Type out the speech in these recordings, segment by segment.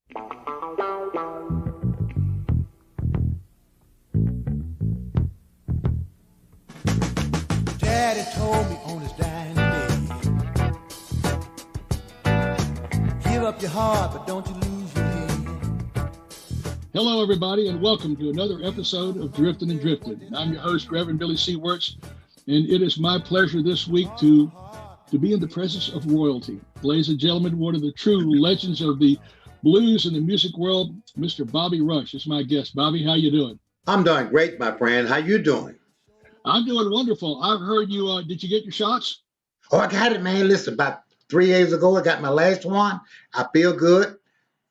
Daddy told me on his dying day, give up your heart, but don't you lose your head. Hello, everybody, and welcome to another episode of Driftin and Driftin. I'm your host, Reverend Billy C. Wirtz, and it is my pleasure this week to be in the presence of royalty. Ladies and gentlemen, one of the true legends of the blues and the music world, Mr. Bobby Rush is my guest. Bobby, how you doing? I'm doing great, my friend. How you doing? I'm doing wonderful. I've heard you, did you get your shots? Oh, I got it, man. Listen, about 3 days ago, I got my last one. I feel good.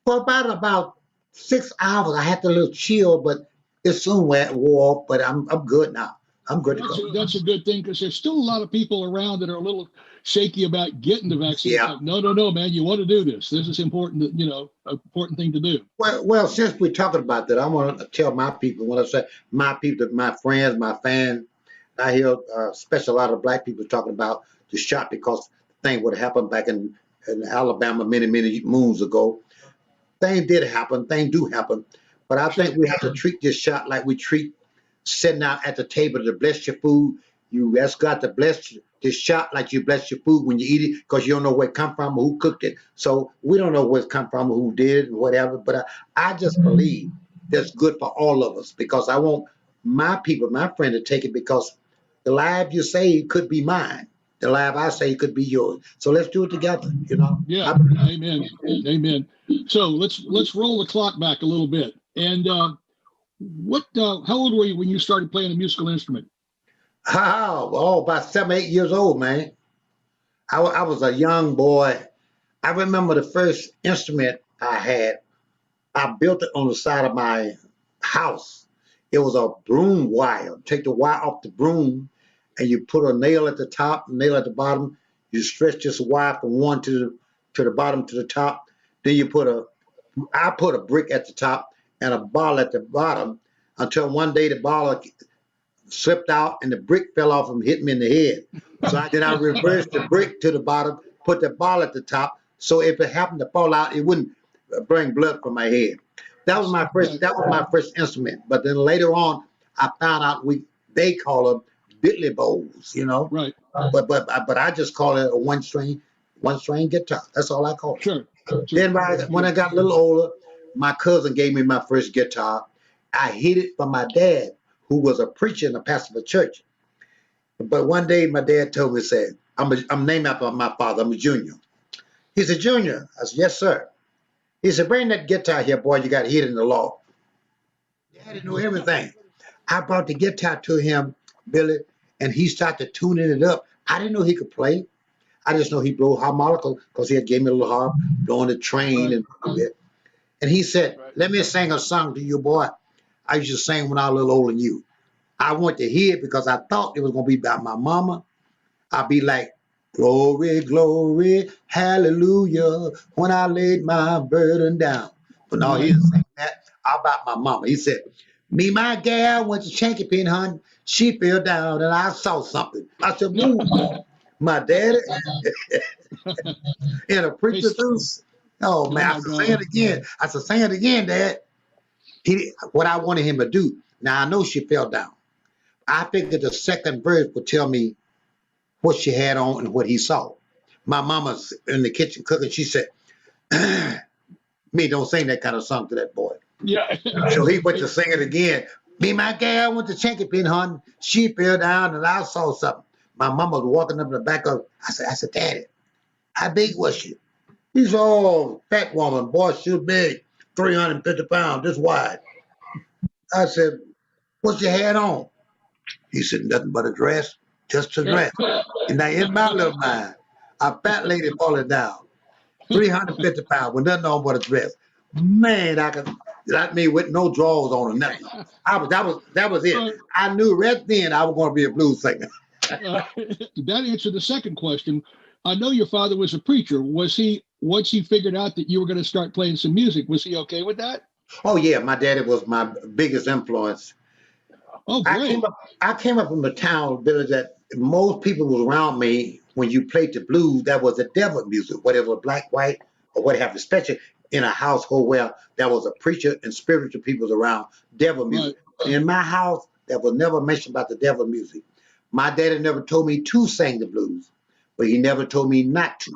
For about 6 hours, I had a little chill, but it soon wore off, but I'm good now. I'm good to go. That's a good thing, because there's still a lot of people around that are a little shaky about getting the vaccine. Yeah. Like, no, man, you want to do this. This is important, important thing to do. Well, since we're talking about that, I want to tell my people, when I say my people, my friends, my fans, I hear especially a lot of black people talking about the shot because the thing would happen back in Alabama many moons ago. Things did happen. Things do happen. But I think we have to treat this shot like we treat sitting out at the table to bless your food. You ask God to bless this shot like you bless your food when you eat it, because you don't know where it come from or who cooked it. So we don't know where it come from or who did it and whatever. But I just believe that's good for all of us, because I want my people, my friend, to take it, because the life you save could be mine. The life I save could be yours. So let's do it together, Yeah, amen. Amen. So let's roll the clock back a little bit. And how old were you when you started playing a musical instrument? About 7, 8 years old, man. I was a young boy. I remember the first instrument I had. I built it on the side of my house. It was a broom wire. Take the wire off the broom, and you put a nail at the top, nail at the bottom. You stretch this wire from one to the bottom to the top. Then I put a brick at the top and a ball at the bottom, until one day the ball slipped out and the brick fell off and hit me in the head. So then I reversed the brick to the bottom, put the ball at the top, so if it happened to fall out, it wouldn't bring blood from my head. That was my first instrument. But then later on, I found out they call them diddley bowls, Right. But I just call it a one string guitar. That's all I call it. Sure. Then when I got a little older, my cousin gave me my first guitar. I hid it from my dad, who was a preacher and a pastor of a church. But one day my dad told me, said, I'm named after my father. I'm a junior. He said, Junior. I said, yes, sir. He said, bring that guitar here, boy. You got hid in the law. Daddy knew everything. I brought the guitar to him, Billy, and he started tuning it up. I didn't know he could play. I just know he blew harmonica, because he had gave me a little harp, blowing the train. And he said, let me sing a song to you, boy. I used to sing when I was a little older than you. I want to hear it because I thought it was going to be about my mama. I'd be like, glory, glory, hallelujah, when I laid my burden down. But no, he didn't sing that about my mama. He said, me, my gal, went to Shanky Pin, hun. She fell down and I saw something. I said, move, my daddy. And a preacher too. Oh, man, I said, say it again. I said, say it again, Dad. What I wanted him to do. Now, I know she fell down. I figured the second verse would tell me what she had on and what he saw. My mama's in the kitchen cooking. She said, me, don't sing that kind of song to that boy. Yeah. So he went to sing it again. Me, my gal, went to Chinky Pin, hun. She fell down and I saw something. My mama was walking up in the back of, I said, Daddy, how big was she? He said, oh, fat woman, boy, she was big, 350 pounds, this wide. I said, what's your hat on? He said, nothing but a dress, just a dress. And now in my little mind, a fat lady falling down, 350 pounds, with nothing on but a dress. Man, that me with no drawers on or nothing. That was it. I knew right then I was going to be a blues singer. That answered the second question. I know your father was a preacher. Was he, once he figured out that you were going to start playing some music, was he okay with that? Oh, yeah. My daddy was my biggest influence. Oh, great. I came up from a town, Billy, that most people was around me when you played the blues. That was the devil music, whatever, black, white, or whatever. Especially in a household where there was a preacher and spiritual people around, devil music. Right. In my house, there was never mention about the devil music. My daddy never told me to sing the blues, but he never told me not to.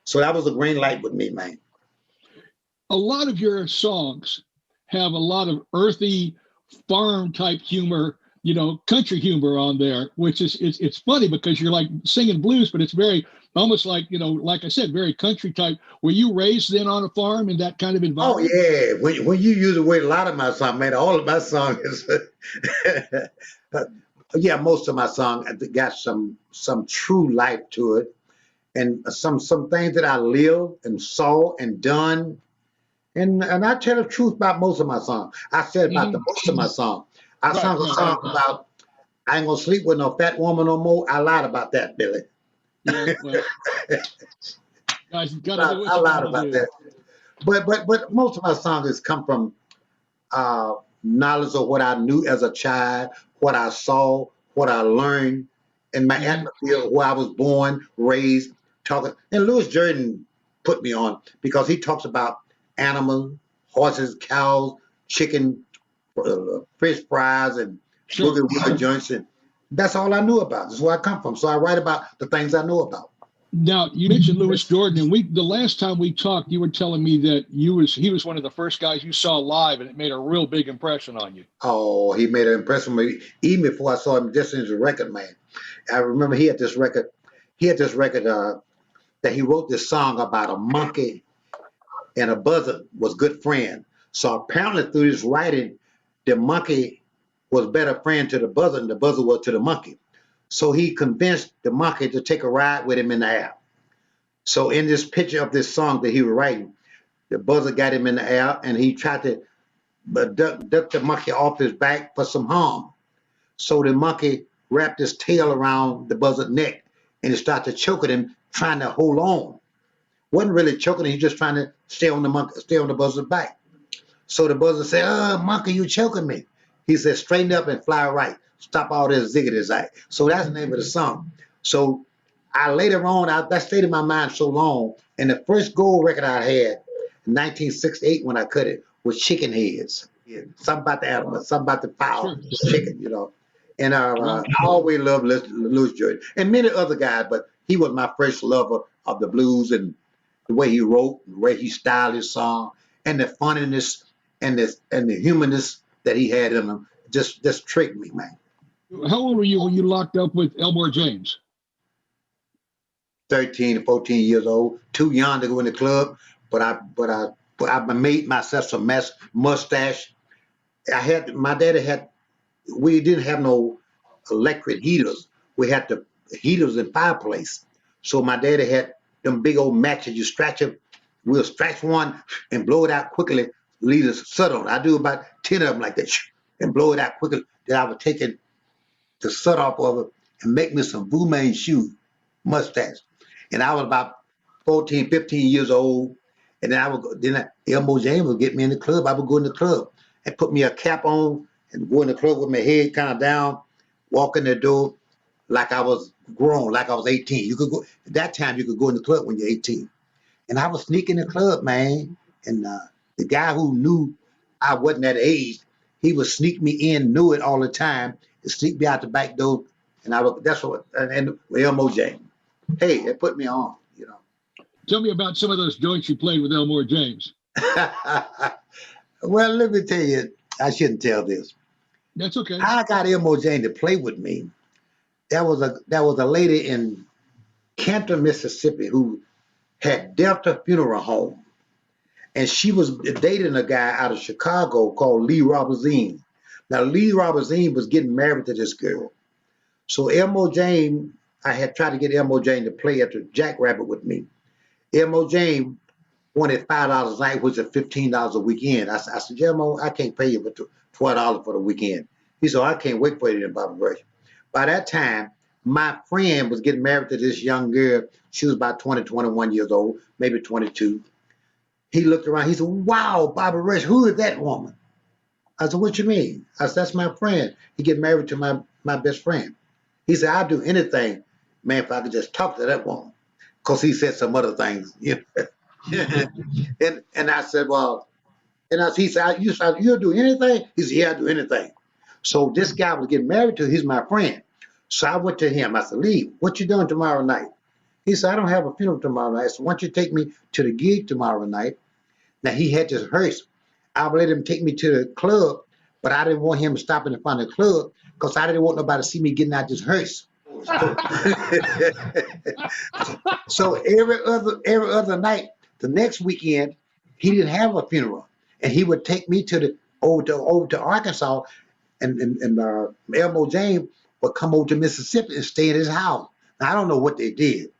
So that was a green light with me, man. A lot of your songs have a lot of earthy farm type humor, country humor on there, which is it's funny because you're like singing blues, but it's very almost like, like I said, very country type. Were you raised then on a farm in that kind of Oh environment? yeah, when you use the word a lot of my songs, man, all of my songs, yeah, most of my songs got some true life to it, and some things that I lived and saw and done. And I tell the truth about most of my songs. I said about the Hmm. most of my songs. I Right, sung a right. song about I ain't gonna sleep with no fat woman no more. I lied about that, Billy. Yeah, well, guys, you got to do what I you got lied to about do. that. But most of my songs come from uh, knowledge of what I knew as a child, what I saw, what I learned in my Hmm. atmosphere where I was born, raised, talking. And Louis Jordan put me on because he talks about animals, horses, cows, chicken, fish fries, and Sure. boogie woogie joints. And that's all I knew about. That's where I come from. So I write about the things I know about. Now you mentioned Lewis Jordan, and the last time we talked, you were telling me that he was one of the first guys you saw live, and it made a real big impression on you. Oh, he made an impression on me even before I saw him just as a record man. I remember he had this record. He had this record that he wrote this song about a monkey and a buzzard was good friend. So apparently through this writing, the monkey was better friend to the buzzard than the buzzard was to the monkey. So he convinced the monkey to take a ride with him in the air. So in this picture of this song that he was writing, the buzzard got him in the air and he tried to duck the monkey off his back for some harm. So the monkey wrapped his tail around the buzzard's neck and it started choking him, trying to hold on. Wasn't really choking him, he just trying to stay on the buzzard's back. So the buzzard said, "Oh, monkey, you choking me." He said, "Straighten up and fly right. Stop all this ziggity zag." So that's the name of the song. So I later on, that stayed in my mind so long. And the first gold record I had in 1968 when I cut it was Chicken Heads. Yeah, something about the animal, something about the fowl, Sure. chicken. And Well, I always loved Louis Jordan and many other guys, but he was my first lover of the blues and the way he wrote, the way he styled his song, and the funniness and the humanness that he had in him just tricked me, man. how old were you when you locked up with Elmore James? 13 to 14 years old, too young to go in the club, but I made myself some mustache. My daddy had we didn't have no electric heaters. We had the heaters in fireplace. So my daddy had them big old matches. You stretch them. We'll stretch one and blow it out quickly. Leave the soot on. I do about 10 of them like that and blow it out quickly. Then I would take it the soot off of it and make me some Wu Main shoe mustache. And I was about 14, 15 years old. And then Elmo James would get me in the club. I would go in the club and put me a cap on and go in the club with my head kind of down, walk in the door like I was grown, like I was 18. You could go at that time. You could go in the club when you're 18, and I was sneaking in the club, man. And the guy who knew I wasn't that age, he would sneak me in, knew it all the time, and sneak me out the back door. And that's what and Elmo James. Hey, it put me on. Tell me about some of those joints you played with Elmore James. Well, let me tell you, I shouldn't tell this. That's okay. I got Elmo Jane to play with me. There was a lady in Canton, Mississippi, who had Delta Funeral Home, and she was dating a guy out of Chicago called Lee Robertson. Now Lee Robertson was getting married to this girl, so Elmo Jane, I had tried to get Elmo Jane to play at the Jackrabbit with me. Elmo Jane wanted $5 a night, which is $15 a weekend. I said, Elmo, I can't pay you but $12 for the weekend. He said, I can't wait for you in Bobby Rush. By that time, my friend was getting married to this young girl. She was about 20, 21 years old, maybe 22. He looked around. He said, wow, Bobby Rush, who is that woman? I said, what you mean? I said, that's my friend. He get married to my best friend. He said, I'd do anything, man, if I could just talk to that woman. Because he said some other things. And I said, well, he said, you'll do anything? He said, yeah, I'll do anything. So this guy was getting married to, he's my friend. So I went to him. I said, Lee, what you doing tomorrow night? He said, I don't have a funeral tomorrow night. So why don't you take me to the gig tomorrow night? Now he had this hearse. I would let him take me to the club, but I didn't want him stopping in front of the club because I didn't want nobody to see me getting out this hearse. So every other night, the next weekend, he didn't have a funeral, and he would take me to the over to Arkansas, and Elmo James would come over to Mississippi and stay at his house. Now, I don't know what they did,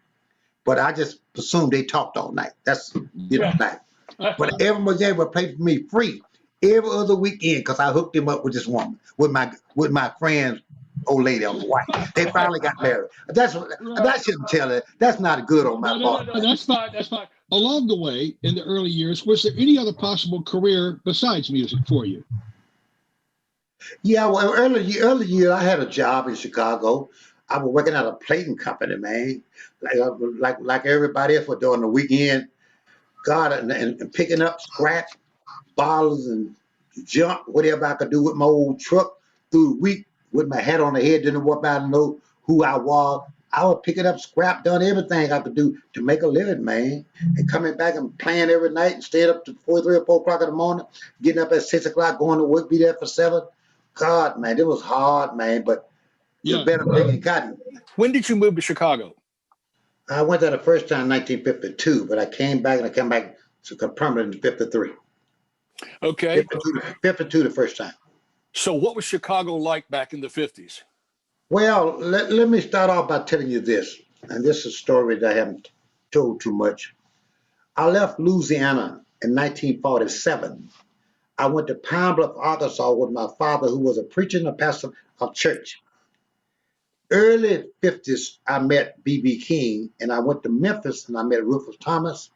but I just assumed they talked all night. That's night. But Elmo James would play for me free every other weekend because I hooked him up with this woman, with my friend's old lady, wife. They finally got married. I shouldn't tell it. That's not good on my part. No, that's fine. That's fine. Along the way, in the early years, was there any other possible career besides music for you? Yeah, well, early year, I had a job in Chicago. I was working at a plating company, man, like everybody else was doing the weekend. God, and picking up scrap bottles and junk, whatever I could do with my old truck through the week with my hat on the head, didn't want to know who I was. I was picking up scrap, done everything I could do to make a living, man. And coming back and playing every night and staying up to 3 or 4 o'clock in the morning, getting up at 6 o'clock, going to work, be there for 7. God, man, it was hard, man, but it's better than cotton. When did you move to Chicago? I went there the first time in 1952, but I came back to permanent in 53. Okay. 52 the first time. So what was Chicago like back in the 50s? Well, let me start off by telling you this, and this is a story that I haven't told too much. I left Louisiana in 1947. I went to Pine Bluff, Arkansas with my father, who was a preacher and a pastor of church. Early 50s, I met B.B. King, and I went to Memphis, and I met Rufus Thomas.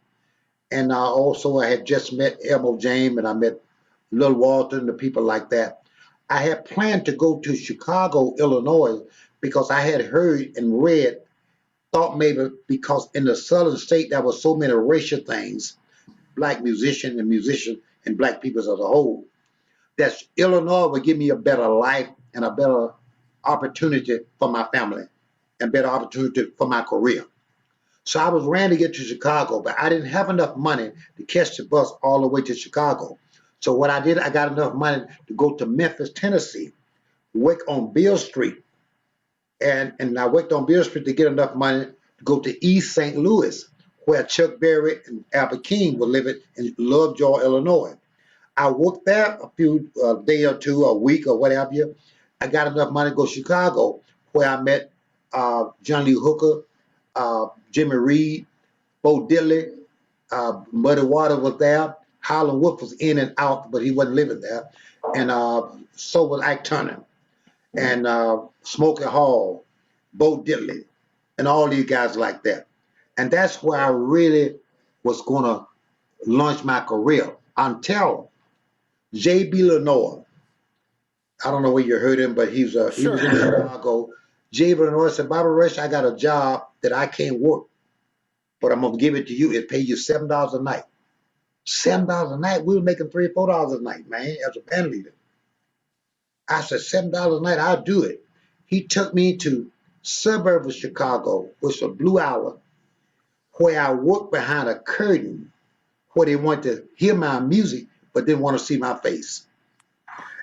And I had just met Elmo James, and I met Lil Walter and the people like that. I had planned to go to Chicago, Illinois, because I had heard and read, thought maybe because in the southern state there were so many racial things, black musicians and black people as a whole, that Illinois would give me a better life and a better opportunity for my family and better opportunity for my career. So I was ready to get to Chicago, but I didn't have enough money to catch the bus all the way to Chicago. So what I did, I got enough money to go to Memphis, Tennessee, work on Beale Street. And I worked on Beale Street to get enough money to go to East St. Louis, where Chuck Berry and Albert King were living in Lovejoy, Illinois. I worked there a few day or two, a week or whatever. I got enough money to go to Chicago, where I met John Lee Hooker, Jimmy Reed, Bo Diddley, Muddy Waters was there. Howlin' Wolf was in and out, but he wasn't living there. And so was Ike Turner and Smokey Hall, Bo Diddley, and all these guys like that. And that's where I really was going to launch my career until J.B. Lenoir. I don't know where you heard him, but he was in Chicago. J.B. Lenoir said, Bobby Rush, I got a job that I can't work, but I'm going to give it to you. It pay you $7 a night. $7 a night? We were making $3 or $4 a night, man, as a band leader. I said, $7 a night, I'll do it. He took me to suburb of Chicago, which was Blue Hour, where I worked behind a curtain where they wanted to hear my music, but didn't want to see my face.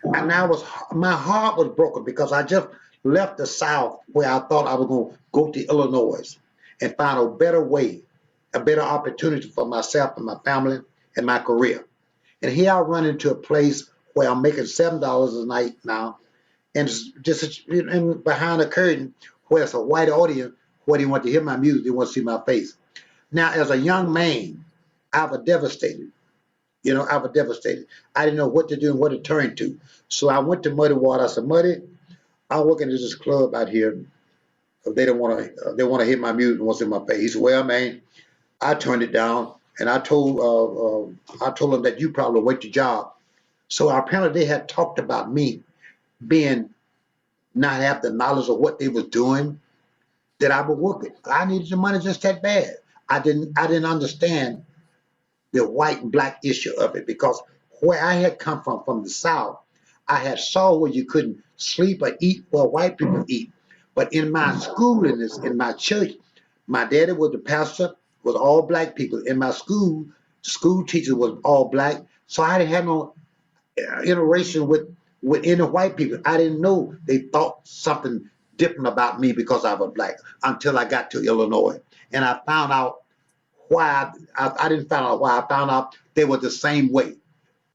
And my heart was broken because I just left the South where I thought I was going to go to Illinois and find a better way, a better opportunity for myself and my family and my career. And here I run into a place where I'm making $7 a night now, and just behind a curtain where it's a white audience where they want to hear my music, they want to see my face. Now, as a young man, I was devastated. I was devastated. I didn't know what to do and what to turn to. So I went to Muddy Water. I said, Muddy, I'm working at this club out here. They want to hear my music and want to see my face. He said, well, man, I turned it down, and I told them that you probably wait your job. So apparently they had talked about me being not have the knowledge of what they was doing, that I was working. I needed the money just that bad. I didn't understand the white and black issue of it, because where I had come from the South, I had saw where you couldn't sleep or eat where white people eat. But in my school, in my church, my daddy was the pastor, was all black people. In my school teacher was all black. So I didn't have no interaction with any white people. I didn't know they thought something different about me because I was black until I got to Illinois. And I found out why. I didn't find out why. I found out they were the same way.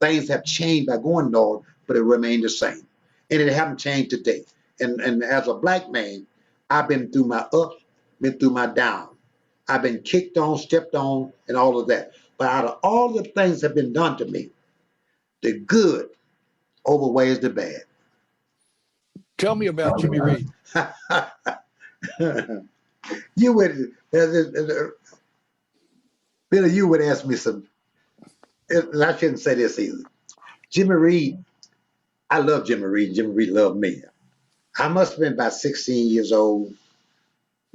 Things have changed by going north, but it remained the same. And it haven't changed today. And as a black man, I've been through my ups, been through my downs. I've been kicked on, stepped on, and all of that. But out of all the things that have been done to me, the good overweighs the bad. Tell me about Jimmy Reed. You would, Billy, you would ask me some, and I shouldn't say this either. Jimmy Reed, I love Jimmy Reed. Jimmy Reed loved me. I must have been about 16 years old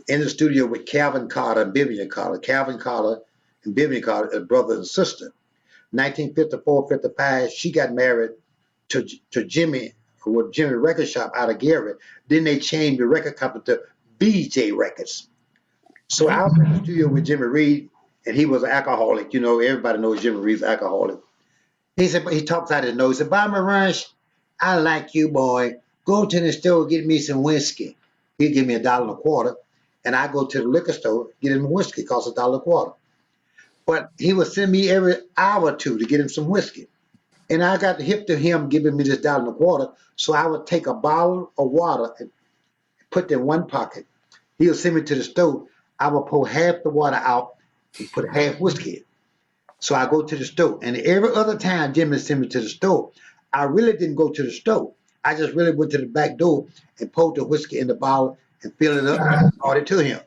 in the studio with Calvin Carter and Vivian Carter. Calvin Carter and Vivian Carter, brother and sister. 1954, 55, she got married to Jimmy, with Jimmy Record Shop out of Gary. Then they changed the record company to BJ Records. So I was in the studio with Jimmy Reed, and he was an alcoholic. You know, everybody knows Jimmy Reed's an alcoholic. He said, he talks out his nose. He said, Bobby Rush, I like you, boy. Go to the store, get me some whiskey. He'd give me $1.25, and I go to the liquor store, get him whiskey, costs $1.25. But he would send me every hour or two to get him some whiskey. And I got hip to him giving me this $1.25, so I would take a bottle of water and put it in one pocket. He would send me to the store. I would pour half the water out and put half whiskey in. So I go to the store. And every other time Jimmy sent me to the store, I really didn't go to the store. I just really went to the back door and poured the whiskey in the bottle and filled it up and brought it to him.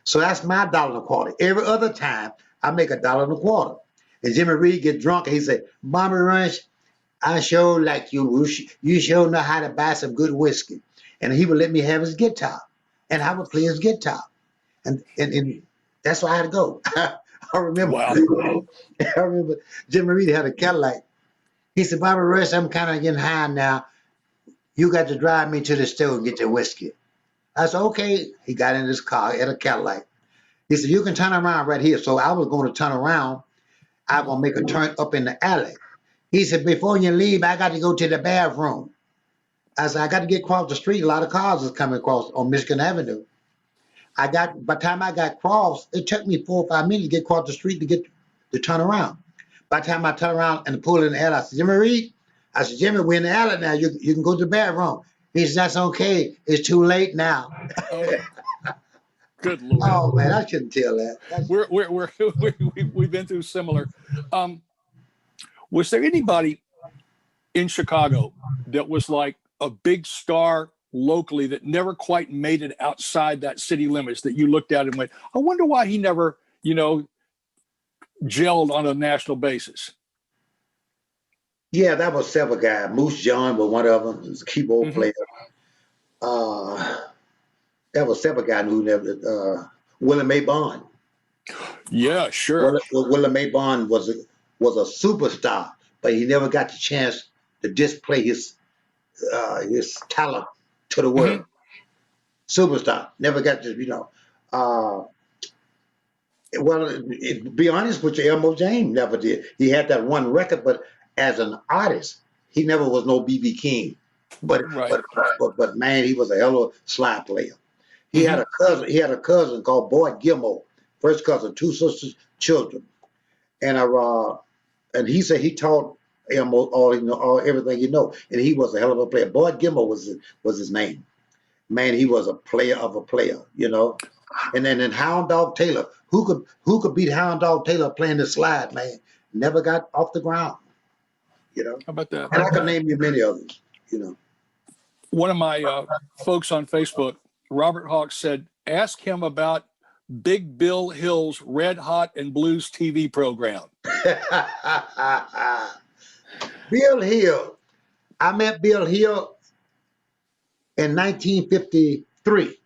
So that's my $1.25. Every other time, I make $1.25. And Jimmy Reed get drunk and he said, Bobby Rush, I sure like you. You sure know how to buy some good whiskey. And he would let me have his guitar. And I would play his guitar. And that's why I had to go. I remember. Wow. I remember Jimmy Reed had a Cadillac. He said, Bobby Rush, I'm kind of getting high now. You got to drive me to the store and get your whiskey. I said, okay. He got in his car at a Cadillac. He said, you can turn around right here. So I was going to turn around. I was going to make a turn up in the alley. He said, before you leave, I got to go to the bathroom. I said, I got to get across the street. A lot of cars is coming across on Michigan Avenue. By the time I got across, it took me 4 or 5 minutes to get across the street to turn around. By the time I turn around and pull in the alley, I said, Jimmy Reed, I said, Jimmy, we're in the alley now. You can go to the bathroom. He said, that's okay. It's too late now. Oh, good Lord. Oh, man, I shouldn't tell that. We've been through similar. Was there anybody in Chicago that was like a big star locally that never quite made it outside that city limits that you looked at and went, I wonder why he never, gelled on a national basis? Yeah, that was several guys. Moose John was one of them. He was a keyboard player. That was several guys who never. Willie Mae Bond. Yeah, sure. Willie Mae Bond was a superstar, but he never got the chance to display his talent to the world. Superstar, never got to, to be honest with you, Elmo James never did. He had that one record, but as an artist, he never was no B.B. King. But man, he was a hell of a slide player. He had a cousin. He had a cousin called Boyd Gilmore, first cousin, 2 sisters, children, and he said he taught Elmo all everything and he was a hell of a player. Boyd Gilmore was his name. Man, he was a player of a player, And then Hound Dog Taylor, who could beat Hound Dog Taylor playing the slide, man? Never got off the ground, How about that? And I can name you many others, One of my folks on Facebook, Robert Hawks, said, ask him about Big Bill Hill's Red Hot and Blues TV program. Bill Hill. I met Bill Hill in 1953.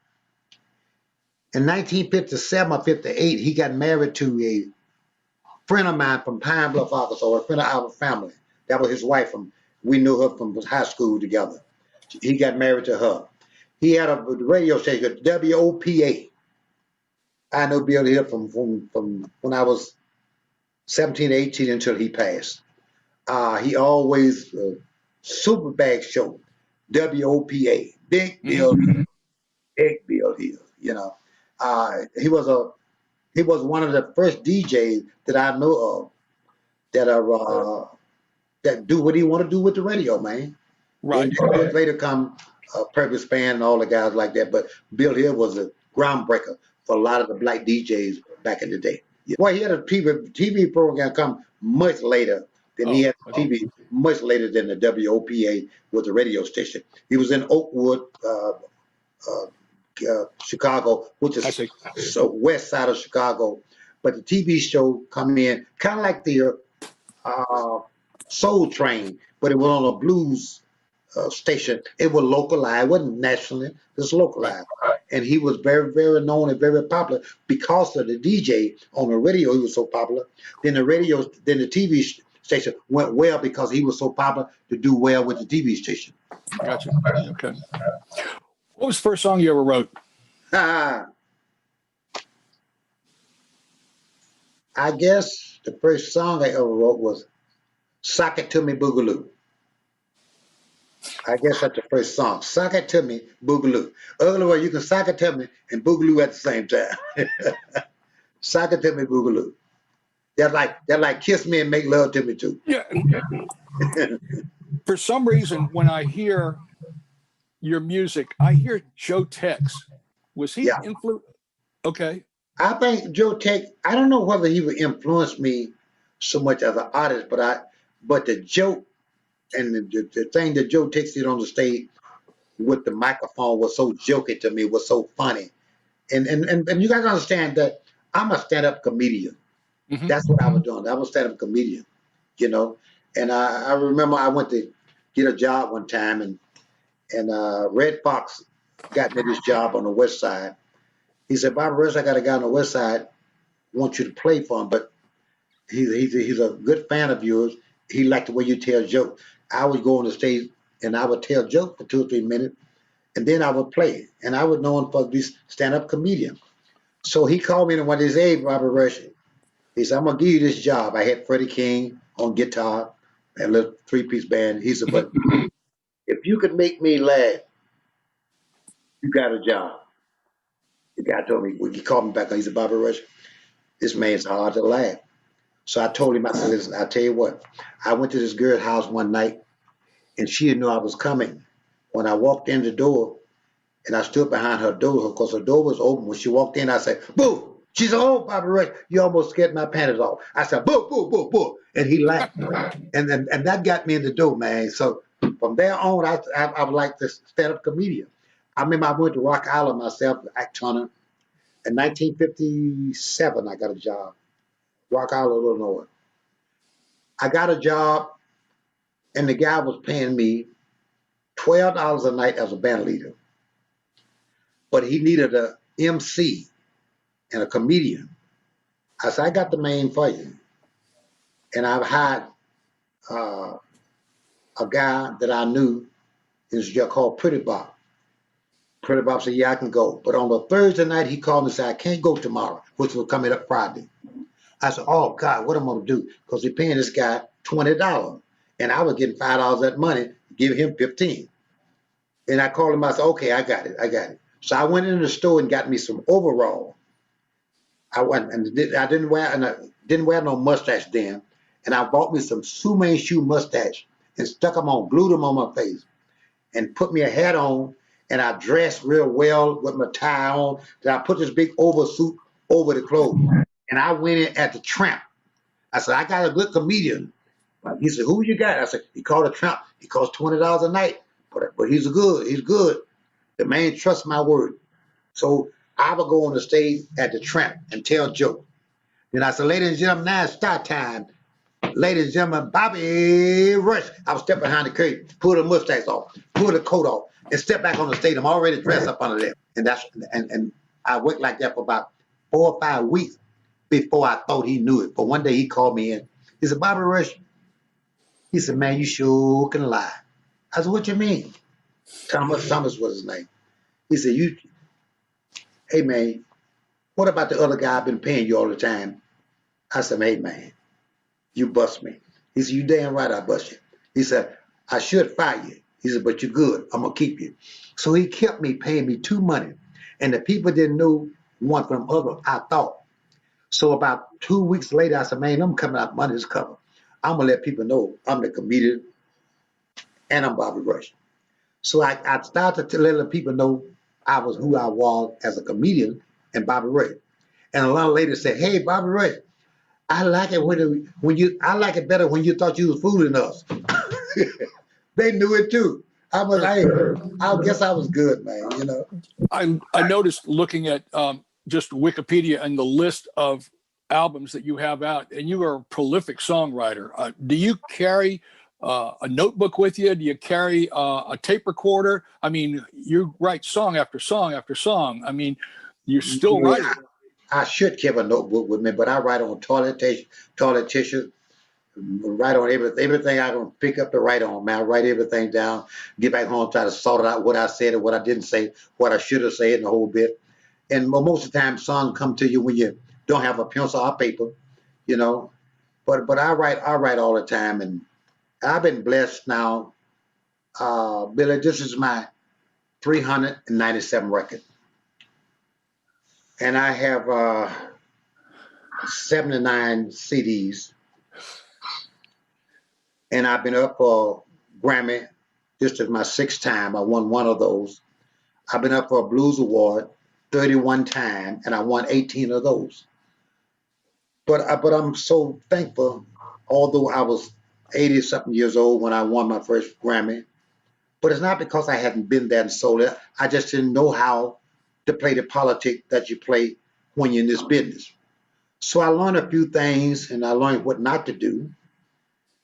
In 1957 or 58, he got married to friend of mine from Pine Bluff, Arkansas, a friend of our family. That was his wife. We knew her from high school together. He got married to her. He had a radio station, WOPA. I know Bill here from when I was 17, 18 until he passed. He always super bag show, WOPA, Big Bill, Big Bill here. You know, he was one of the first DJs that I know of that do what he want to do with the radio, man. Right. And later come Purpose Band and all the guys like that. But Bill Hill was a groundbreaker for a lot of the black DJs back in the day. Well, he had a TV program come much later than he had TV, much later than the WOPA was the radio station. He was in Oakwood, Chicago, which is so west side of Chicago. But the TV show come in kind of like the Soul Train, but it was on a blues station. It was localized, it wasn't nationally, it was localized. And he was very, very known and very popular because of the DJ on the radio. He was so popular. Then the TV station went well because he was so popular to do well with the TV station. Gotcha. Okay. What was the first song you ever wrote? I guess the first song I ever wrote was Sock It To Me Boogaloo. I guess that's the first song. Sock It To Me Boogaloo. Otherwise, you can sock it to me and boogaloo at the same time. Sock It To Me Boogaloo. They're like kiss me and make love to me too. Yeah. For some reason, when I hear your music, I hear Joe Tex. Was he influenced? Okay. I think Joe Tex, I don't know whether he would influence me so much as an artist, but the joke and the thing that Joe Tex did on the stage with the microphone was so jokey to me, was so funny. And you guys understand that I'm a stand-up comedian. Mm-hmm. That's what I was doing. I was a stand-up comedian, you know. And I remember I went to get a job one time, and Red Fox got me this job on the west side. He said, Bobby Rush, I got a guy on the west side, I want you to play for him, but he's a good fan of yours. He liked the way you tell jokes. I would go on the stage and I would tell jokes for 2 or 3 minutes, and then I would play. And I was known for this stand-up comedian. So he called me and one of his aides, Bobby Rush. He said, I'm going to give you this job. I had Freddie King on guitar and a little 3-piece band. He said, but if you could make me laugh, you got a job. The guy told me, when he called me back, he said, Bobby Rush, this man's hard to laugh. So I told him, I said, listen, I'll tell you what. I went to this girl's house one night, and she didn't know I was coming. When I walked in the door, and I stood behind her door, because her door was open. When she walked in, I said, boo! She said, oh, Bobby Rush, you almost scared my panties off. I said, boo, boo, boo, boo. And he laughed. and that got me in the door, man. So from there on, I was like this stand-up comedian. I remember I went to Rock Island myself, Ike Turner. In 1957, I got a job. Rock Island, Illinois. I got a job, and the guy was paying me $12 a night as a band leader. But he needed a MC and a comedian. I said, I got the man for you. And I've hired a guy that I knew, is called Pretty Bob. Pretty Bob said, yeah, I can go. But on a Thursday night, he called me and said, I can't go tomorrow, which was coming up Friday. I said, oh, God, what am I going to do? Because they're paying this guy $20. And I was getting $5 of that money, give him $15. And I called him, I said, okay, I got it. So I went into the store and got me some overall. I went and I didn't wear no mustache then. And I bought me some Sumain shoe mustache and stuck them on, glued them on my face, and put me a hat on. And I dressed real well with my tie on. Then I put this big oversuit over the clothes. And I went in at the Tramp. I said, I got a good comedian. He said, who you got? I said, he called a Tramp. He costs $20 a night. But he's good. The man trusts my word. So I would go on the stage at the Tramp and tell jokes. Then I said, ladies and gentlemen, now it's start time. Ladies and gentlemen, Bobby Rush. I would step behind the curtain, pull the mustache off, pull the coat off, and step back on the stage. I'm already dressed up under there. And I worked like that for about 4 or 5 weeks before I thought he knew it. But one day he called me in. He said, Bobby Rush, he said, man, you sure can lie. I said, what you mean? Thomas was his name. He said, hey man, what about the other guy I've been paying you all the time? I said, hey man, you bust me. He said, you damn right I bust you. He said, I should fire you. He said, but you're good. I'm going to keep you. So he kept me paying me too money. And the people didn't know one from other, I thought. So about 2 weeks later, I said, man, I'm coming out money this cover. I'm going to let people know I'm the comedian and I'm Bobby Rush. So I started to let the people know I was who I was as a comedian and Bobby Rush. And a lot of ladies said, hey, Bobby Rush, I like it I like it better when you thought you was fooling us. They knew it too. I guess I was good, man. You know. I noticed looking at just Wikipedia and the list of albums that you have out, and you are a prolific songwriter. Do you carry a notebook with you? Do you carry a tape recorder? I mean, you write song after song after song. I mean, you're still writing. I should carry a notebook with me, but I write on toilet tissue, write on everything I can pick up to write on, man. I write everything down, get back home, try to sort out what I said and what I didn't say, what I should have said, and the whole bit. And most of the time, songs come to you when you don't have a pencil or paper, you know. But I write all the time, and I've been blessed now. Billy, this is my 397 record. And I have 79 CDs. And I've been up for Grammy. This is my 6th time. I won one of those. I've been up for a Blues Award 31 times, and I won 18 of those. But I'm so thankful, although I was 80-something years old when I won my first Grammy. But it's not because I hadn't been there and sold it. I just didn't know how to play the politics that you play when you're in this business. So I learned a few things, and I learned what not to do,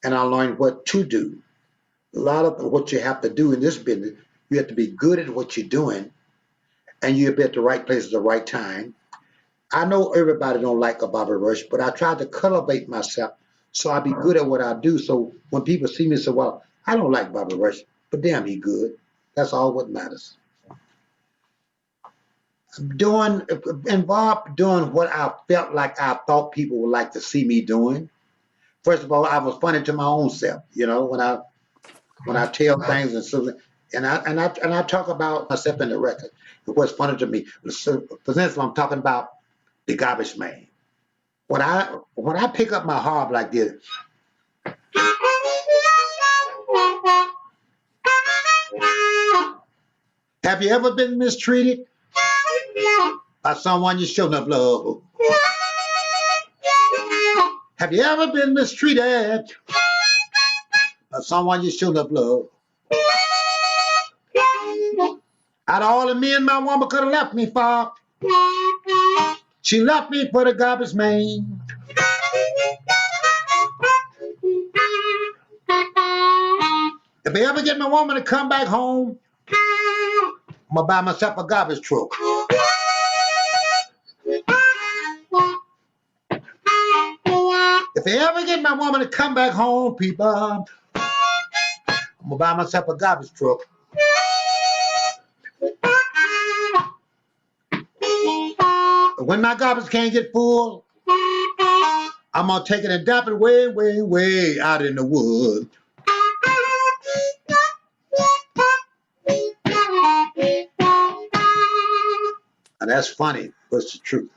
and I learned what to do. A lot of what you have to do in this business, you have to be good at what you're doing, and you have to be at the right place at the right time. I know everybody don't like a Bobby Rush, but I try to cultivate myself so I be good at what I do. So when people see me, say, well, I don't like Bobby Rush, but damn, he good. That's all what matters. Involved doing what I felt like I thought people would like to see me doing. First of all, I was funny to my own self, you know, when I tell things and I talk about myself in the record. It was funny to me. So, for instance, I'm talking about the garbage man. When I pick up my harp like this, have you ever been mistreated by someone you shouldn't have loved? Have you ever been mistreated by someone you shouldn't have loved? Out of all the men my woman could have left me for, she left me for the garbage man. If I ever get my woman to come back home, I'm gonna buy myself a garbage truck. If I ever get my woman to come back home, people, I'm gonna buy myself a garbage truck. When my garbage can't get full, I'm gonna take it and dump it way, way, way out in the woods. And that's funny, but it's the truth.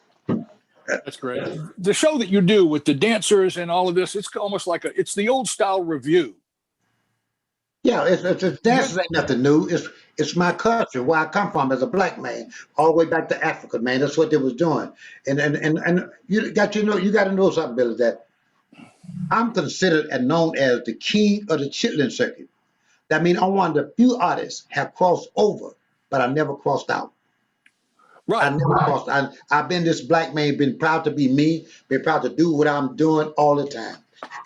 That's great. The show that you do with the dancers and all of this, it's almost like it's the old style review. Yeah, it's dances ain't nothing new. It's my culture, where I come from as a black man, all the way back to Africa, man. That's what they was doing. And you got to know something, Billy, that I'm considered and known as the king of the chitlin circuit. That means I'm one of the few artists have crossed over, but I never crossed out. Right. I never crossed. I've been this black man, been proud to be me, been proud to do what I'm doing all the time.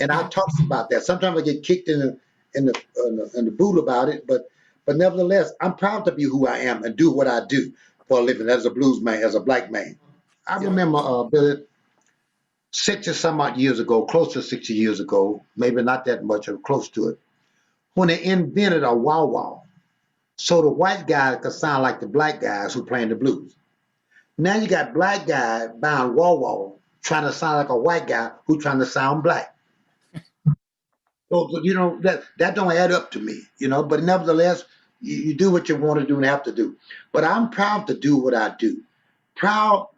And I talk about that. Sometimes I get kicked in the boot about it, but nevertheless, I'm proud to be who I am and do what I do for a living as a blues man, as a black man. I remember, Billy, 60 some odd years ago, close to 60 years ago, maybe not that much or close to it, when they invented a wah wah. So the white guy could sound like the black guys who playing the blues. Now you got black guy buying wah wah trying to sound like a white guy who trying to sound black. So that don't add up to me, but nevertheless, you do what you want to do and have to do. But I'm proud to do what I do. Proud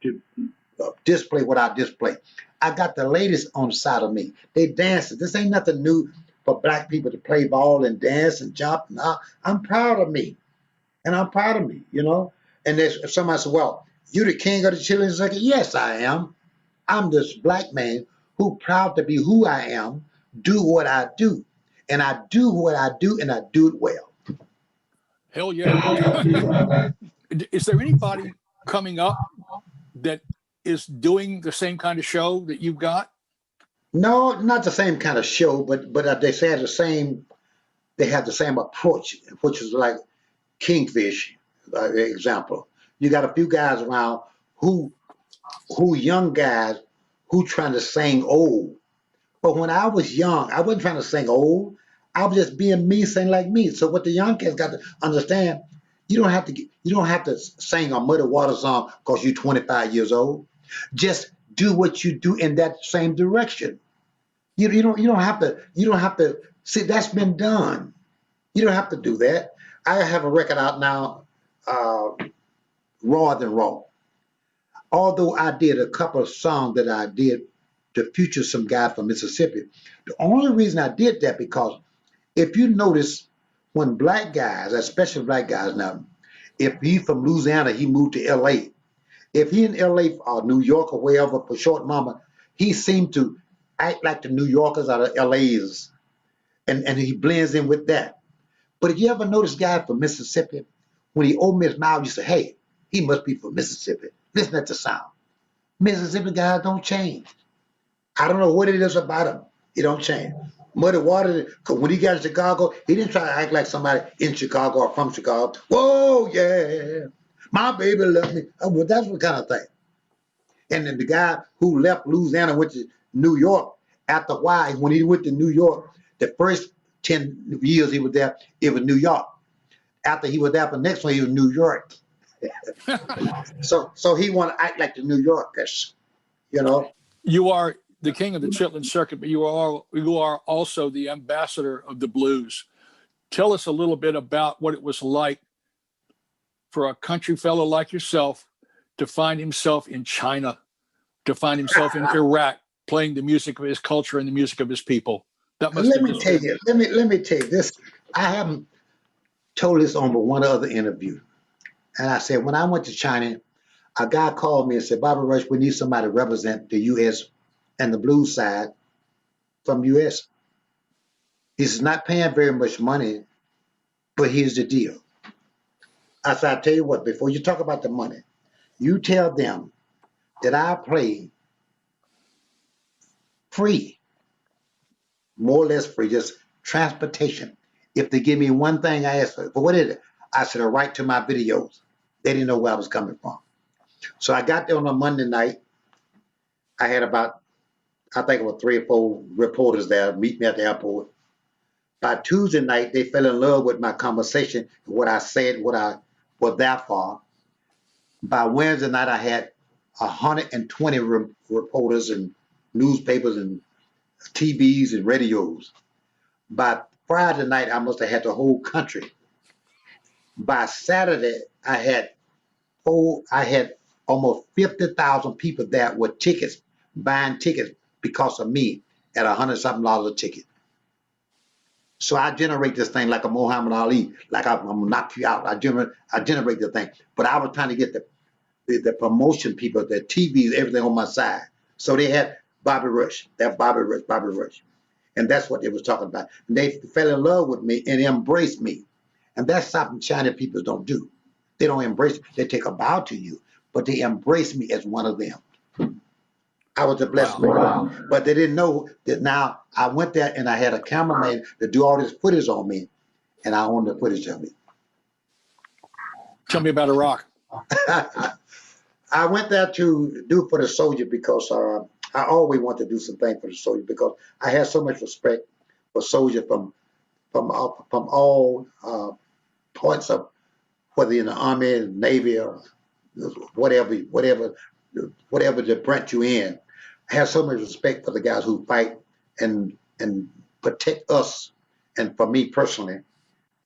to display what I display. I got the ladies on the side of me. They dancing. This ain't nothing new for black people to play ball and dance and jump. No, I'm proud of me. And I'm proud of me, And there's somebody said, well, you the king of the children's circuit? Yes, I am. I'm this black man who proud to be who I am, do what I do. And I do what I do, and I do it well. Hell yeah. Is there anybody coming up that is doing the same kind of show that you've got? No, not the same kind of show, but they say they have the same approach, which is like Kingfish, example. You got a few guys around who young guys who trying to sing old. But when I was young, I wasn't trying to sing old. I was just being me, sing like me. So what the young kids got to understand, you don't have to sing a Muddy Water song because you're 25 years old. Just do what you do in that same direction. You don't have to see, that's been done. You don't have to do that. I have a record out now, Raw Than Raw. Although I did a couple of songs that I did to feature some guy from Mississippi, the only reason I did that because if you notice when black guys, especially black guys now, if he from Louisiana, he moved to LA. If he in LA or New York or wherever for short mama, he seemed to act like the New Yorkers or the LAs. And he blends in with that. But if you ever notice guys from Mississippi, when he opened his mouth, you say, hey, he must be from Mississippi. Listen at the sound. Mississippi guys don't change. I don't know what it is about him. He don't change. Muddy Water, because when he got to Chicago, he didn't try to act like somebody in Chicago or from Chicago. Whoa, yeah, my baby loves me. Well, that's what kind of thing. And then the guy who left Louisiana went to New York. After a while, when he went to New York, the first 10 years he was there, it was New York. After he was there for the next one, he was New York. So he want to act like the New Yorkers, You are the king of the Chitlin circuit, but you are also the ambassador of the blues. Tell us a little bit about what it was like for a country fellow like yourself to find himself in China, to find himself in Iraq, playing the music of his culture and the music of his people. That must let me tell you this. I haven't told this on but one other interview. And I said, when I went to China, a guy called me and said, Bobby Rush, we need somebody to represent the U.S. and the blues side from U.S. He's not paying very much money, but here's the deal. I said, I'll tell you what, before you talk about the money, you tell them that I play free, more or less free, just transportation. If they give me one thing I ask for, what is it? I said, a right to my videos. They didn't know where I was coming from. So I got there on a Monday night. I had about, I think it was 3 or 4 reporters there meet me at the airport. By Tuesday night, they fell in love with my conversation, what I said, what I was there for. By Wednesday night, I had 120 reporters and newspapers and TVs and radios. By Friday night, I must have had the whole country. By Saturday, I had almost 50,000 people there with tickets, buying tickets because of me at $100-something a ticket. So I generate this thing like a Muhammad Ali, like I'm gonna knock you out. I generate the thing, but I was trying to get the promotion people, the TVs, everything on my side. So they had Bobby Rush, Bobby Rush, and that's what they was talking about. And they fell in love with me and embraced me, and that's something China people don't do. They don't embrace. They take a bow to you, but they embrace me as one of them. I was a blessed man, but they didn't know that. Now I went there and I had a cameraman to do all this footage on me, and I owned the footage of it. Tell me about Iraq. I went there to do for the soldier because I always want to do some things for the soldiers because I have so much respect for soldiers from all points of whether in the Army, Navy, or whatever the branch you're in. I have so much respect for the guys who fight and protect us, and for me personally,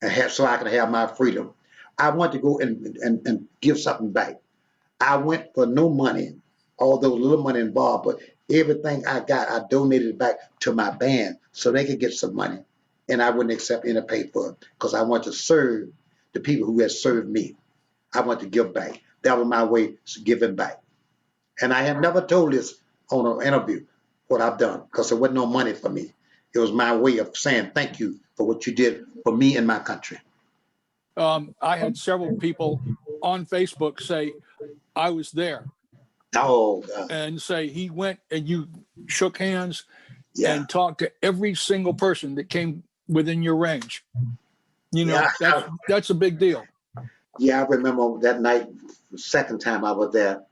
and so I can have my freedom. I want to go and give something back. I went for no money, although little money involved, but everything I got, I donated back to my band so they could get some money, and I wouldn't accept any pay for it because I want to serve the people who have served me. I want to give back. That was my way of giving back. And I have never told this on an interview what I've done because there wasn't no money for me. It was my way of saying thank you for what you did for me and my country. I had several people on Facebook say, I was there. Oh, God. And say he went and you shook hands Yeah. and talked to every single person that came within your range. You know, Yeah. that's a big deal. Yeah, I remember that night, the second time I was there,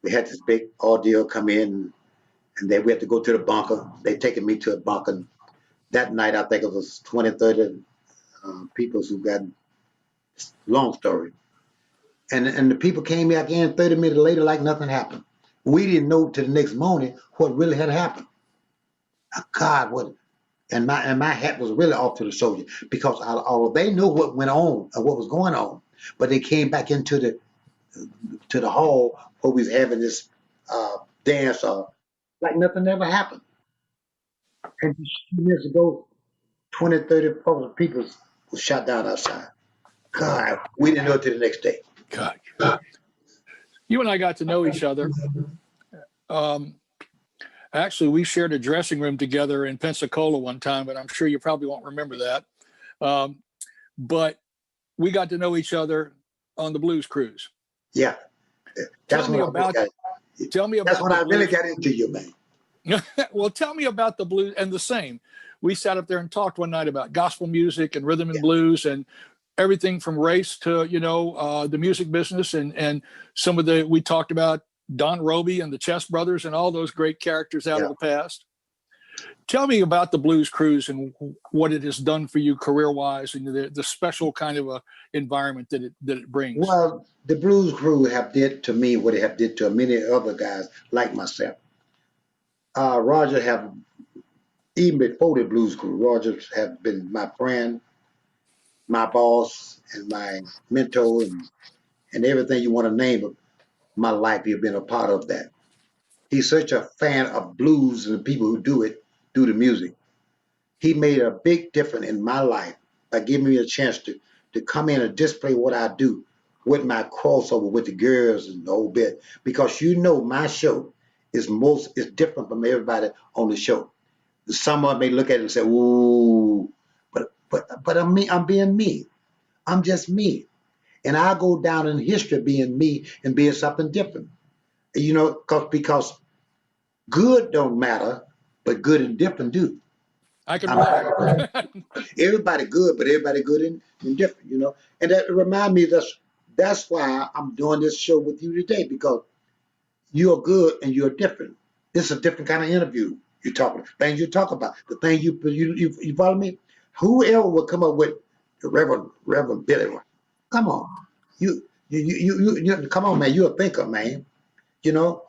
we had this big ordeal come in, and then we had to go to the bunker. They taken me to a bunker. That night, I think it was 20, 30 people who got, long story. And the people came back in 30 minutes later like nothing happened. We didn't know till the next morning what really had happened. God, what? And my hat was really off to the soldier because although they knew what went on and what was going on, but they came back into the hall where we was having this dance like nothing ever happened. And just a few minutes ago, 20, 30, 40 people was shot down outside. God, we didn't know it till the next day. God. You and I got to know each other. Actually, we shared a dressing room together in Pensacola one time, but I'm sure you probably won't remember that. But we got to know each other on the blues cruise. Yeah. Tell me about That's when I really got into you, man. Well, tell me about the blues. And the same, we sat up there and talked one night about gospel music and rhythm and blues and everything from race to, the music business and some of we talked about Don Roby and the Chess Brothers and all those great characters out of the past. Tell me about the Blues Cruise and what it has done for you career-wise and the special kind of a environment that it brings. Well, the Blues Cruise have did to me what it have did to many other guys like myself. Roger have, even before the Blues Cruise, Roger have been my friend, my boss, and my mentor, and everything you want to name of my life. He's been a part of that. He's such a fan of blues and the people who do the music. He made a big difference in my life by giving me a chance to come in and display what I do with my crossover with the girls and the whole bit. Because my show is different from everybody on the show. Someone may look at it and say, "Ooh," but I'm being me. I'm just me. And I go down in history being me and being something different. Because good don't matter, but good and different do. I can relate. Everybody good, but everybody good and different, And that remind me that's why I'm doing this show with you today, because you're good and you're different. This is a different kind of interview. You're talking things you talk about, the thing you follow me. Whoever would come up with the Reverend Billy? Come on, you come on, man. You're a thinker, man. You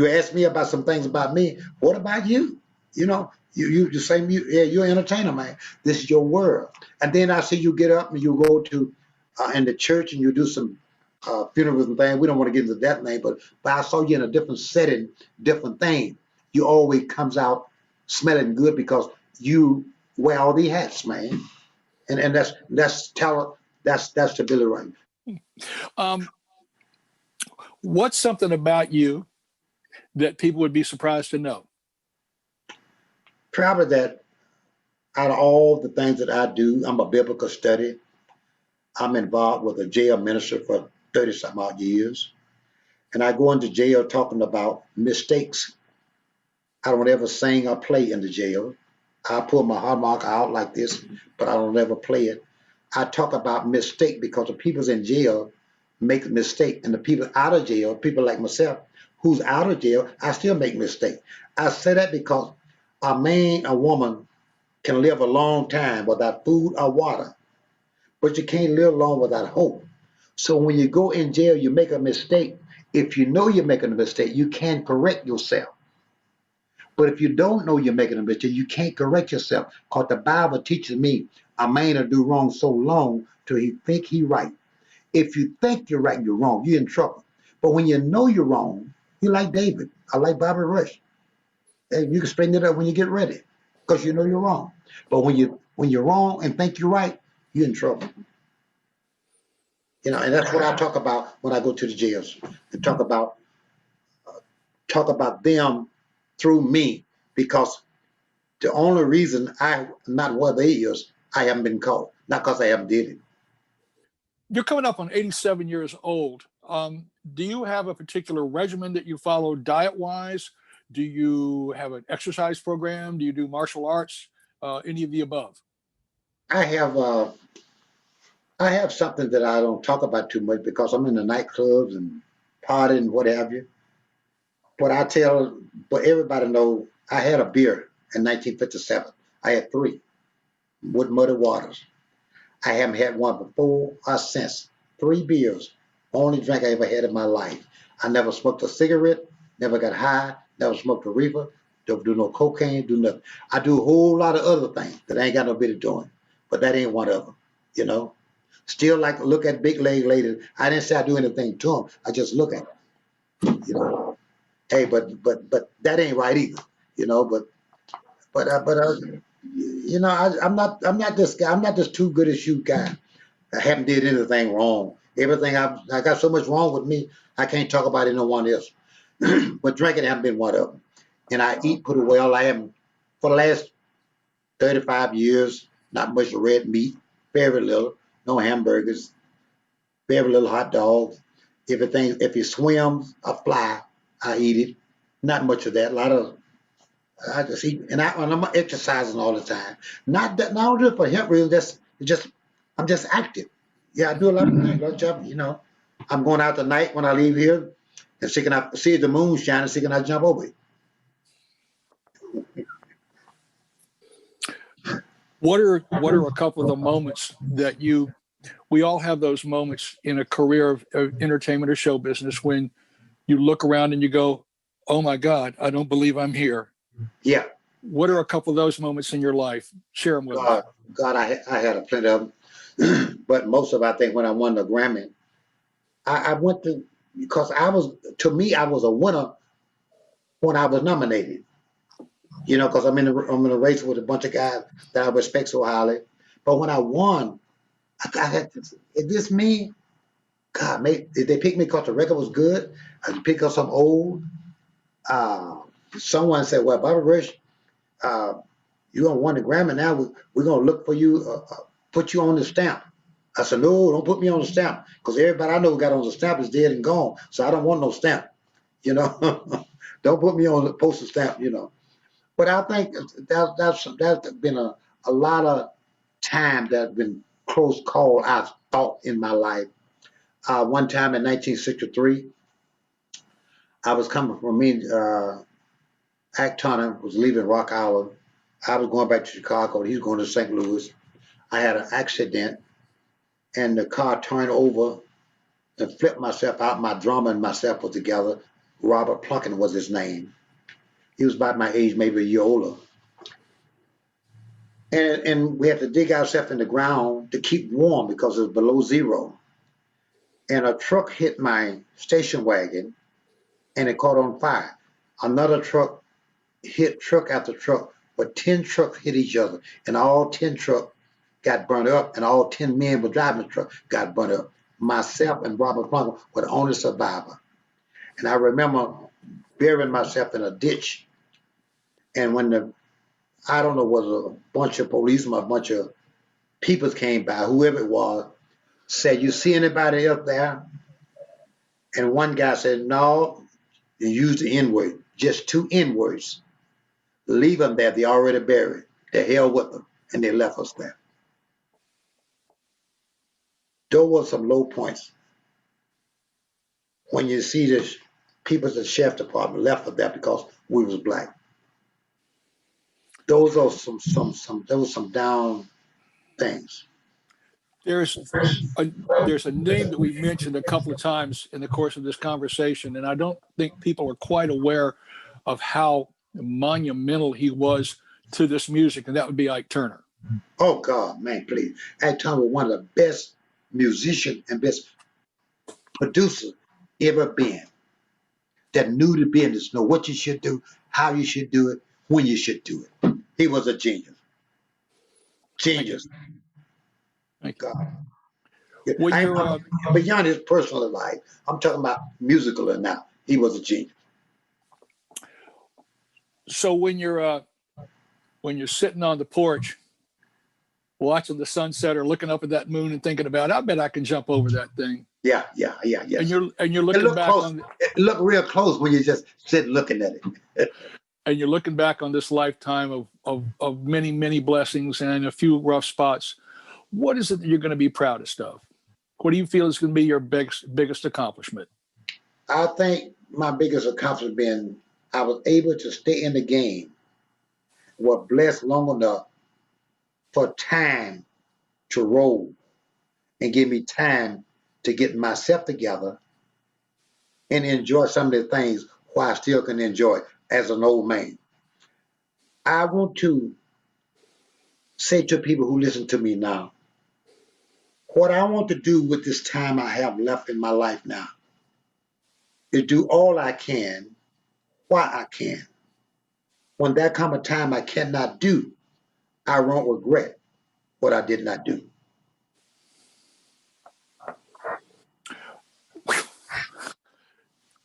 asked me about some things about me. What about you? You the same. You're an entertainer, man. This is your world. And then I see you get up and you go to in the church and you do some funerals and things. We don't want to get into that name, but I saw you in a different setting, different thing. You always comes out smelling good because you wear all these hats, man. And that's talent. That's the Billy Wright. What's something about you that people would be surprised to know? Probably that out of all the things that I do, I'm a biblical study. I'm involved with a jail minister for 30-some odd years. And I go into jail talking about mistakes. I don't ever sing or play in the jail. I pull my harmonica out like this, but I don't ever play it. I talk about mistake because the people in jail make a mistake, and the people out of jail, people like myself, who's out of jail, I still make mistakes. I say that because a man, a woman can live a long time without food or water, but you can't live long without hope. So when you go in jail, you make a mistake. If you know you're making a mistake, you can correct yourself. But if you don't know you're making a mistake, you can't correct yourself. Because the Bible teaches me a man will do wrong so long till he think he right. If you think you're right and you're wrong, you're in trouble. But when you know you're wrong, you like David. I like Bobby Rush. And you can straighten it up when you get ready, because you know you're wrong. But when you're wrong and think you're right, you're in trouble. And that's what I talk about when I go to the jails and talk about them through me, because the only reason I'm not what they is, I haven't been caught, not because I haven't did it. You're coming up on 87 years old. Do you have a particular regimen that you follow diet-wise? Do you have an exercise program? Do you do martial arts? Any of the above? I have uh, I have something that I don't talk about too much because I'm in the nightclubs and partying and what have you. But everybody know I had a beer in 1957. I had three with Muddy Waters. I haven't had one before or since. Three beers, only drink I ever had in my life. I never smoked a cigarette, never got high, never smoked a reefer, don't do no cocaine, do nothing. I do a whole lot of other things that I ain't got no business doing, but that ain't one of them, you know. Still like to look at big leg ladies. I didn't say I do anything to them. I just look at them, you know. Hey, but that ain't right either, you know. I'm not this guy. I'm not this too good as you guy. I haven't did anything wrong. I got so much wrong with me. I can't talk about anyone else. But drinking haven't been one of them. And I eat pretty well. I am for the last 35 years. Not much red meat, very little. No hamburgers, very little hot dogs. If it swims or fly, I eat it. Not much of that. A lot of I just eat, and I'm exercising all the time. Not just for health reasons. Just I'm just active. Yeah, I do a lot of things. A lot of job, you know. I'm going out tonight when I leave here, and see the moon shining, see can I jump over it. What are a couple of the moments that we all have those moments in a career of entertainment or show business when you look around and you go, oh my God, I don't believe I'm here. Yeah. What are a couple of those moments in your life? Share them with us. God, I had a plenty of them, but most of I think when I won the Grammy, I went to because I was a winner when I was nominated. You know, because I'm in a race with a bunch of guys that I respect so highly. But when I won, I had to, is this me? God, did they pick me because the record was good? Or did they pick up some old? Someone said, "Well, Bobby Rush, you're gonna win the Grammy now. We're gonna look for you, put you on the stamp." I said, "No, don't put me on the stamp, because everybody I know who got on the stamp is dead and gone. So I don't want no stamp. You know, don't put me on the postal stamp. You know." But I think that's been a lot of time that's been close call I've thought in my life. One time in 1963, I was coming from Actona was leaving Rock Island. I was going back to Chicago. He was going to St. Louis. I had an accident, and the car turned over and flipped myself out. My drummer and myself were together. Robert Plunkett was his name. He was about my age, maybe a year older. And we had to dig ourselves in the ground to keep warm because it was below zero. And a truck hit my station wagon, and it caught on fire. Another truck hit truck after truck, but 10 trucks hit each other, and all 10 trucks got burnt up, and all 10 men were driving the truck got burnt up. Myself and Robert Plunkett were the only survivor. And I remember burying myself in a ditch, and when I don't know whether a bunch of policemen, a bunch of people came by, whoever it was, said, "You see anybody up there?" And one guy said, "No," and used the N word, just 2 N words. Leave them there, they already buried. The hell with them, and they left us there. Those were some low points when you see this people at the sheriff department left for that because we was black. Those are some down things. There's there's a name that we mentioned a couple of times in the course of this conversation, and I don't think people are quite aware of how monumental he was to this music, and that would be Ike Turner. Oh God, man, please. Ike Turner was one of the best musicians and best producers ever been. That knew the business, know what you should do, how you should do it, when you should do it. He was a genius. Genius. Thank you. God. Yeah, When I'm beyond his personal life. I'm talking about musical now. He was a genius. So when you're sitting on the porch watching the sunset or looking up at that moon and thinking about, I bet I can jump over that thing. Yeah. And you're looking back close. on It look real close when you just sit looking at it. and you're looking back on this lifetime of many, many blessings and a few rough spots. What is it that you're going to be proudest of? What do you feel is going to be your biggest accomplishment? I think my biggest accomplishment being I was able to stay in the game, was blessed long enough for time to roll and give me time to get myself together and enjoy some of the things while I still can enjoy it as an old man. I want to say to people who listen to me now, what I want to do with this time I have left in my life now is do all I can while I can. When there come a time I cannot do, I won't regret what I did not do.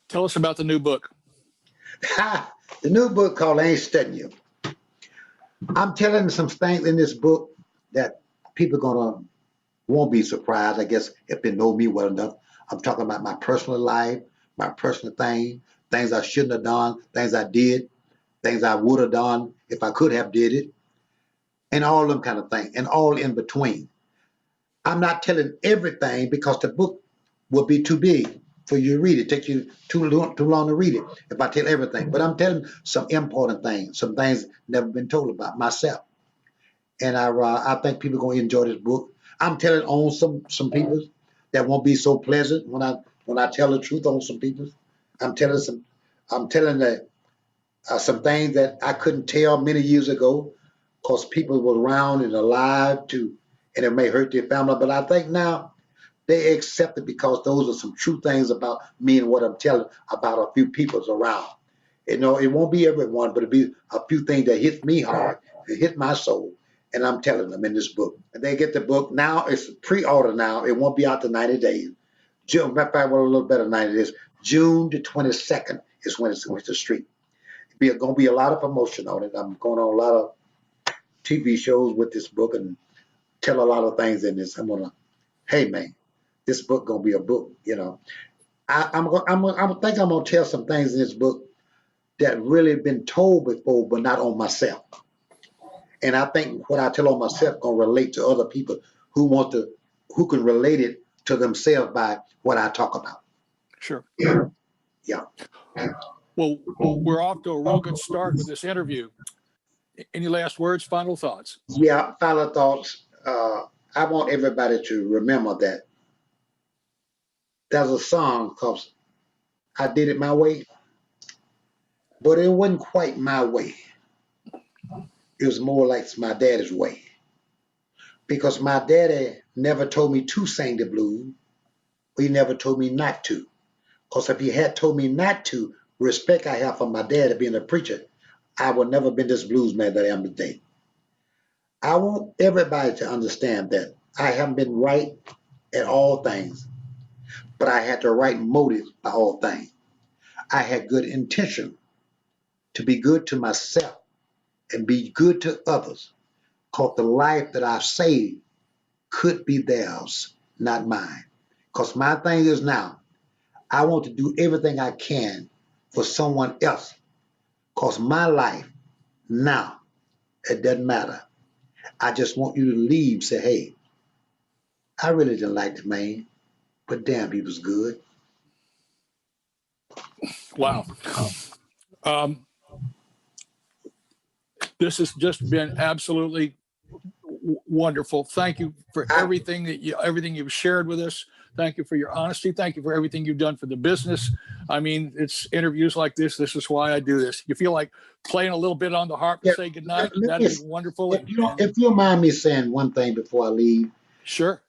Tell us about the new book. The new book called I Ain't Studying You. I'm telling some things in this book that people won't be surprised, I guess, if they know me well enough. I'm talking about my personal life, my personal things I shouldn't have done, things I did, things I would have done if I could have did it, and all them kind of things, and all in between. I'm not telling everything because the book would be too big for you to read it. Take you too long to read it if I tell everything. But I'm telling some important things, some things never been told about myself. And I think people are going to enjoy this book. I'm telling on some people that won't be so pleasant when I tell the truth on some people. I'm telling that some things that I couldn't tell many years ago because people were around and alive and it may hurt their family. But I think now they accept it because those are some true things about me and what I'm telling about a few people's around. You know, it won't be everyone, but it'll be a few things that hit me hard, that hit my soul. And I'm telling them in this book. And they get the book now. It's pre-order now. It won't be out to 90 days. June, matter of fact, well, a little better than 90 days. June the 22nd is when it's going to the street. It's going to be a lot of promotion on it. I'm going on a lot of TV shows with this book and tell a lot of things in this. I'm going to, hey, man, this book going to be a book, you know. I think I'm going to tell some things in this book that really been told before, but not on myself. And I think what I tell on myself going to relate to other people who can relate it to themselves by what I talk about. Sure. Yeah. Well, we're off to a real good start with this interview. Any last words, final thoughts? Yeah, final thoughts. I want everybody to remember that there's a song called I Did It My Way, but it wasn't quite my way. It was more like my daddy's way. Because my daddy never told me to sing the blues, but he never told me not to. Because if he had told me not to, respect I have for my daddy being a preacher, I would never been this blues man that I am today. I want everybody to understand that I haven't been right at all things, but I had the right motives by all things. I had good intention to be good to myself and be good to others, because the life that I've saved could be theirs, not mine. Because my thing is now, I want to do everything I can for someone else, because my life now, it doesn't matter. I just want you to leave, say, hey, I really didn't like the man, but damn, he was good. Wow. This has just been absolutely wonderful. Thank you for everything everything you've shared with us. Thank you for your honesty. Thank you for everything you've done for the business. I mean, it's interviews like this. This is why I do this. You feel like playing a little bit on the harp and say goodnight? That'd be wonderful. If you don't mind me saying one thing before I leave. Sure.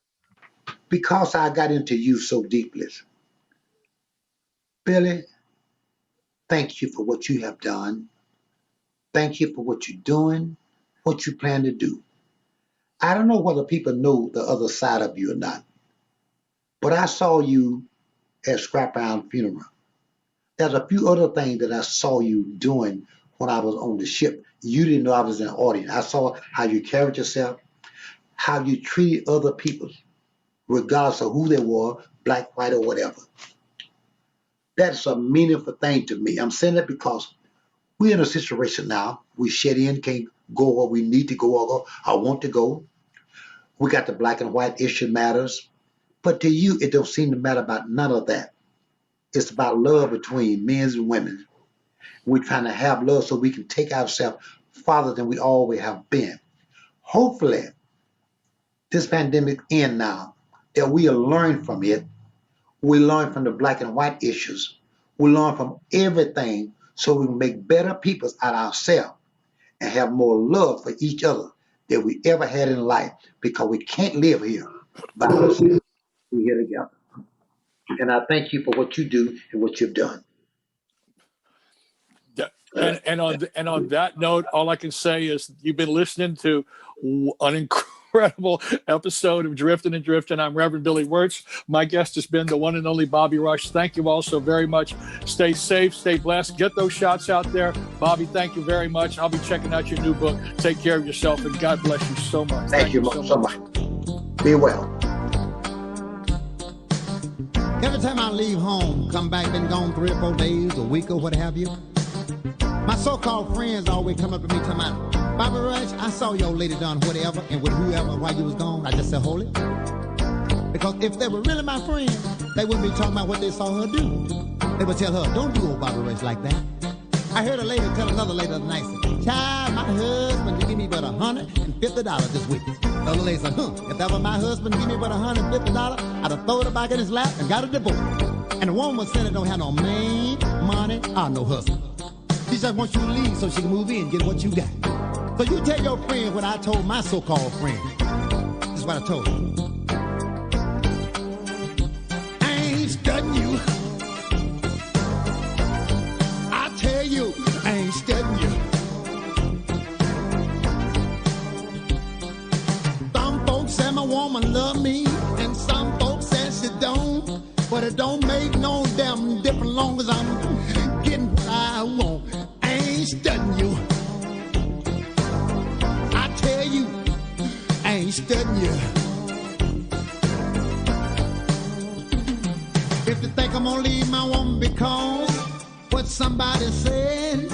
Because I got into you so deeply. Billy, thank you for what you have done. Thank you for what you're doing, what you plan to do. I don't know whether people know the other side of you or not, but I saw you at Scrap Iron funeral. There's a few other things that I saw you doing when I was on the ship. You didn't know I was in the audience. I saw how you carried yourself, how you treated other people, regardless of who they were, black, white, or whatever. That's a meaningful thing to me. I'm saying that because we're in a situation now. We shut in, can't go where we need to go or I want to go. We got the black and white issue matters. But to you, it don't seem to matter about none of that. It's about love between men and women. We're trying to have love so we can take ourselves farther than we always have been. Hopefully, this pandemic ends now, that we'll learn from it. We learn from the black and white issues. We learn from everything so we can make better people out of ourselves and have more love for each other than we ever had in life, because we can't live here by ourselves. We're here together. And I thank you for what you do and what you've done. And on that note, all I can say is you've been listening to an incredible episode of Driftin' and Driftin'. I'm Reverend Billy Wirtz. My guest has been the one and only Bobby Rush. Thank you all so very much. Stay safe, stay blessed. Get those shots out there. Bobby, thank you very much. I'll be checking out your new book. Take care of yourself, and God bless you so much. Thank you so much. Be well. Every time I leave home, come back, been gone 3 or 4 days, a week or what have you, my so-called friends always come up to me talking about, Bobby Rush, I saw your lady done whatever and with whoever while you was gone. I just said, hold it. Because if they were really my friends, they wouldn't be talking about what they saw her do. They would tell her, don't do old Bobby Rush like that. I heard a lady tell another lady the other night, child, my husband give me but $150 this week. The other lady said, if that was my husband give me but $150, I'd have thrown it back in his lap and got a divorce. And the woman said it don't have no man, money, or no husband. She just wants you to leave so she can move in and get what you got. So you tell your friend what I told my so-called friend. This is what I told her. I ain't studying you. I tell you, I ain't studying you. Some folks say my woman love me, and some folks say she don't. But it don't make no damn difference long as I'm getting what I want. I ain't studying you. I tell you, I ain't studying you. If you think I'm gonna leave my woman because what somebody says,